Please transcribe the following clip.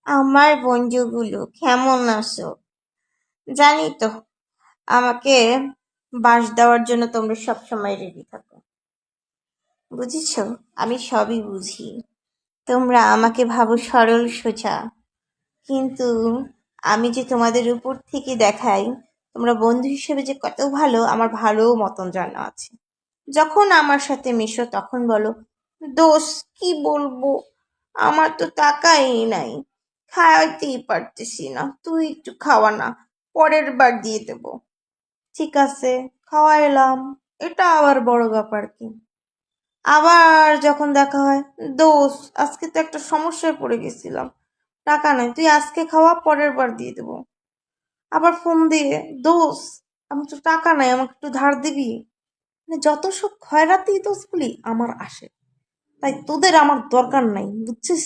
আমার বন্ধুগুলো কেমন আছো? জানি তো, আমাকে বাঁশ দেওয়ার জন্য তোমরা সবসময় রেডি থাকো। বুঝেছো? আমি সবই বুঝি। তোমরা আমাকে ভাবো সরল সোজা, কিন্তু আমি যে তোমাদের উপর থেকে দেখাই তোমরা বন্ধু হিসেবে যে কত ভালো, আমার ভালো মতন জানা আছে। যখন আমার সাথে মিশো তখন বলো, দোষ কি বলবো, আমার তো টাকাই নাই, খাওয়াইতেই পারতেছি না, তুই একটু খাওয়া না, পরের বার দিয়ে দেবো। ঠিক আছে, খাওয়াইলাম, এটা আবার বড় ব্যাপার কি? আবার যখন দেখা হয়, দোষ আজকে তো একটা সমস্যায় পড়ে গেছিলাম, টাকা নাই, তুই আজকে খাওয়া, পরের বার দিয়ে দেবো। আবার ফোন দিয়ে, দোষ আমি তো টাকা নাই, আমাকে একটু ধার দিবি। মানে যত সব খয়রাতি দোষগুলি আমার আসে, তাই তোদের আমার দরকার নাই, বুঝছিস?